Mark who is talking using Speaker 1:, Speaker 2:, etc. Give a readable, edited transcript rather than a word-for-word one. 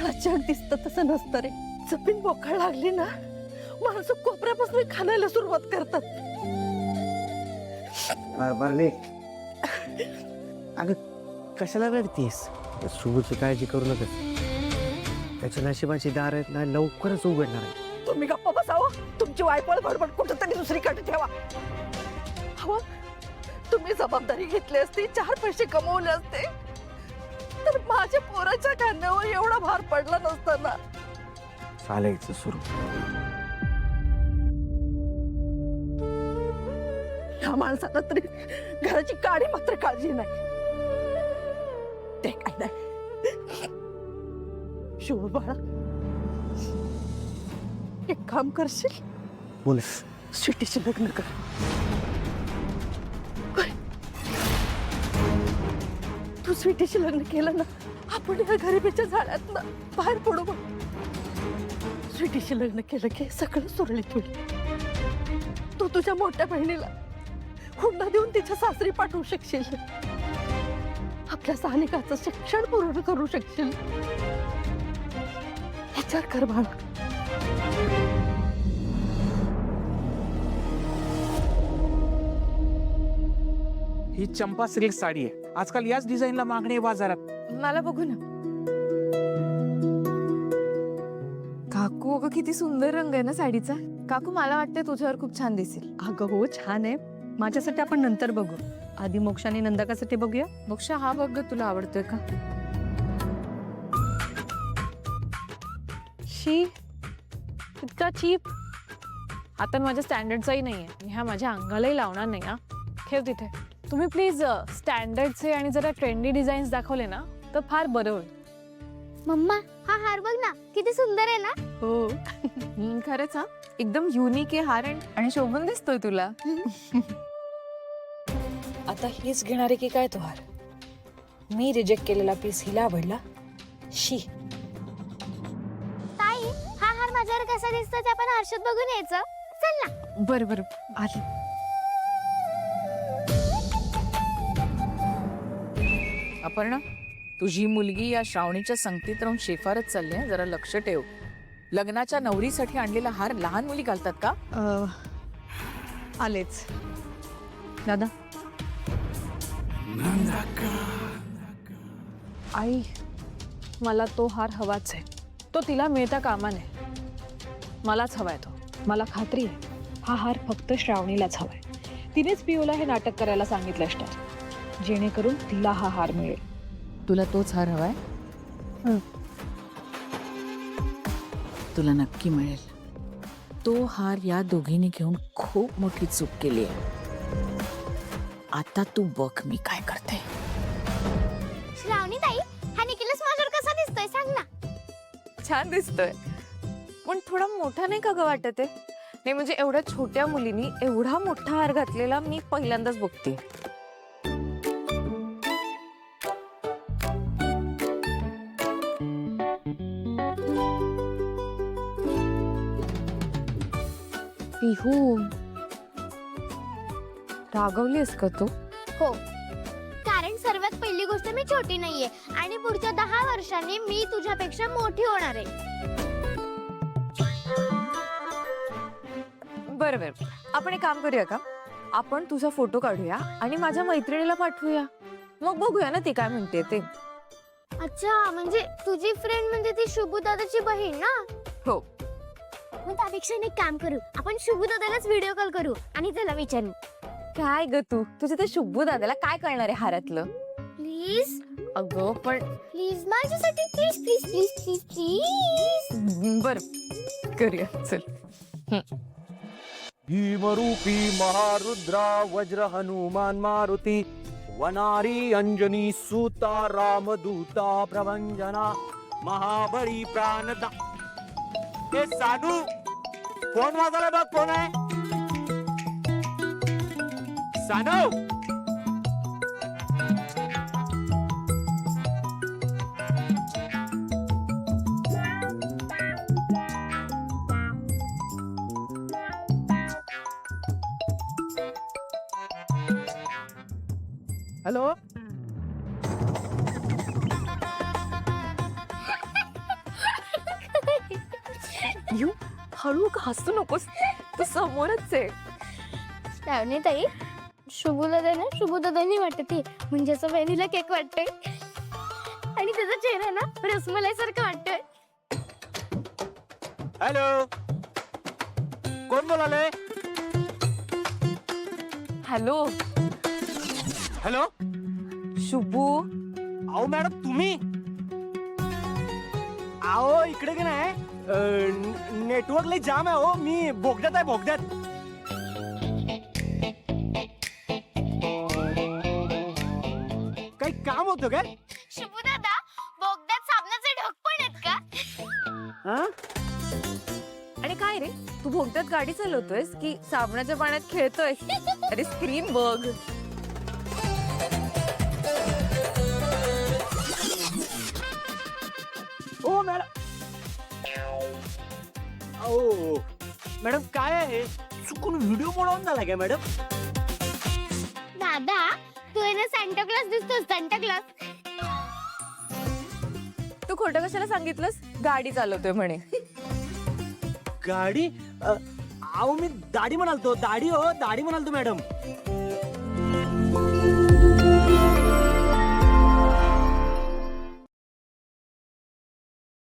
Speaker 1: मला जग दिसतं तसं नसतं रे. जमीन बोकाळ लागली ना, माणसं कोपऱ्यापासून खाण्याला सुरुवात करतात.
Speaker 2: बरले अगं कशाला रडतीस? शुभूची काळजी करू नका. त्याच्या नशिबाची दार आहेत ना लवकरच उघडणार आहे.
Speaker 1: तुम्ही गप्पा बसावं. तुमची वायपळ बडबड कुठंतरी दुसरीकडे ठेवा. हवं तुम्ही जबाबदारी घेतली असती, 4 पैसे कमवले असते, तर माझ्या पोराच्या खांद्यावर एवढा भार पडला नसता ना.
Speaker 2: चालायचं सुरू.
Speaker 1: ह्या माणसाला तरी घराची काडी मात्र काळजी नाही. ते काय नाही. शिव बाळा, एक काम करशील?
Speaker 2: बोल.
Speaker 1: स्वीटीशी लग्न कर. होय. तू स्वीटीशी लग्न केलं ना, आपण या गरिबीच्या झाडातनं बाहेर पडू. बघ, स्वीटीशी लग्न केलं की सगळं सुरळीत होईल. तू तुझ्या मोठ्या बहिणीला हुंडा देऊन तिच्या सासरी पाठवू शकशील. आपल्या सानिकाचं शिक्षण पूर्ण करू शकशील. विचार कर बाळा.
Speaker 3: ही चंपा सिल्क साडी आहे. आजकाल याच डिझाईनला मागणी आहे बाजारात.
Speaker 4: मला बघू ना. काकू अगं किती सुंदर रंग आहे ना साडीचा. काकू मला वाटतं तुझ्यावर खूप छान दिसेल.
Speaker 1: अगं हो, छान आहे. माझ्यासाठी आपण नंतर बघू. आधी मोक्षाने नंदकासाठी बघूया.
Speaker 4: मोक्षा हा बघ ग, तुला आवडतोय का? शी, इतका चीप. आता माझ्या स्टँडर्डचाही नाहीये. मी ह्या माझ्या अंगालाही लावणार नाही. हा ठेव तिथे. तुम्ही प्लीज स्टँडर्डचे आणि जरा ट्रेंडी डिझाईन्स दाखवले ना तर फार बरं होईल.
Speaker 5: मम्मा, हा हार बघ ना, किती सुंदर आहे ना.
Speaker 4: हो खरंच. हा एकदम युनिक आहे हार आणि शोभून दिसतोय तुला.
Speaker 6: आता हीच घेणारे की काय तो हार? मी रिजेक्ट केलेला पीस हिला आवडला. शी.
Speaker 5: ताई, हा हार माझ्यावर कसा दिसतो ते आपण हर्षद बघून यायचं. चल ना.
Speaker 4: बरं बरं आली.
Speaker 6: अपर्णा, तुझी मुलगी या श्रावणीच्या संगतीत राहून शेफारच चालली आहे. जरा लक्ष ठेव. लग्नाच्या नवरीसाठी आणलेला हार लहान मुली घालतात का?
Speaker 1: आलेच दादा.
Speaker 4: आई, मला तो हार हवाच आहे. तो तिला मिळता कामा नये. मलाच हवाय तो. मला खात्री आहे हा हार फक्त श्रावणीलाच हवाय. तिनेच पिऊला हे नाटक करायला सांगितलं असणार, जेणेकरून तिला हा हार मिळेल.
Speaker 6: तुला तोच हार हवाय? तुला नक्की मिळेल. तो हार या दोघींनी घेऊन खूप मोठी चूक केली आहे. आता तू बघ मी काय करते.
Speaker 5: श्रावणी ताई, हा निकलस माझ्यावर कसा दिसतोय सांग ना.
Speaker 4: छान दिसतोय, पण थोडा मोठा नाही का ग वाटत आहे? नाही म्हणजे एवढ्या छोट्या मुलीनी एवढा मोठा हार घातलेला मी पहिल्यांदाच बघते. पिहू, रागवलीस का तू?
Speaker 5: हो, कारण सर्वात पहिली गोष्ट मी छोटी नाहीये आणि पुढच्या 10 वर्षांनी मी तुझ्यापेक्षा मोठी होणार आहे.
Speaker 4: बरं बरं, आपण एक काम करूया का? आपण तुझा फोटो काढूया आणि माझ्या मैत्रिणीला पाठवूया. मग बघूया ना ती काय म्हणते ते.
Speaker 5: अच्छा, म्हणजे तुझी फ्रेंड म्हणजे ती शुभू दादाची बहीण ना?
Speaker 4: हो.
Speaker 5: मग त्यापेक्षा एक काम करू, आपण शुभू दादालाच व्हिडिओ कॉल करू आणि त्याला विचारू.
Speaker 4: काय ग तू, तुझ्या त्या शुभू दादाला काय कळणार आहे हारातलं?
Speaker 5: प्लीज.
Speaker 4: अगं पण
Speaker 5: प्लीज माझ्यासाठी, please please please please please.
Speaker 4: बरं करूया, चल.
Speaker 2: भीमरूपी महारुद्रा वज्र हनुमान मारुती वनारी अंजनी सूता रामदूता प्रभंजना महाबळी प्राणदा. हे सानू, फोन वाजवला बघ. कोण आहे? सानू.
Speaker 1: हॅलो.
Speaker 4: यू हळू का हसू नकोस, तू समोरच आहे.
Speaker 5: श्रावणी ताई, शुभूला दे ना, शुभूदादांनी वाटते म्हणजे असं व्हॅनिला केक वाटतोय आणि त्याचा चेहरा ना रसमलाई सारखं वाटतोय.
Speaker 2: हॅलो, कोण बोलालंय?
Speaker 4: Hello
Speaker 2: hello,
Speaker 4: Shubhu.
Speaker 2: अहो मॅडम तुम्ही? अहो इकडे की नाही नेटवर्क लई जाम आहे. हो मी बोगद्यात आहे, बोगद्यात. काही काम होतं काय?
Speaker 5: शुभूदादा, बोगद्यात साबणाचे ढग पण आहेत का?
Speaker 2: हा?
Speaker 4: आणि काय रे, तू भोगद्यात गाडी चालवतोयस की साबणाच्या पाण्यात खेळतोय? अरे स्क्रीन बघ.
Speaker 2: ओ मॅडम. ओ मॅडम काय आहे? चुकून व्हिडिओ बनवून झाला काय मॅडम?
Speaker 5: दादा, तू आहे ना सांता क्लॉस दिसतोस, सांता क्लॉस.
Speaker 4: तू खोटं कशाला सांगितलंस? गाडी चालवतोय म्हणे.
Speaker 2: गाडी? अहो मी दाढी म्हणालतो, दाढी हो, दाढी म्हणालतो मॅडम.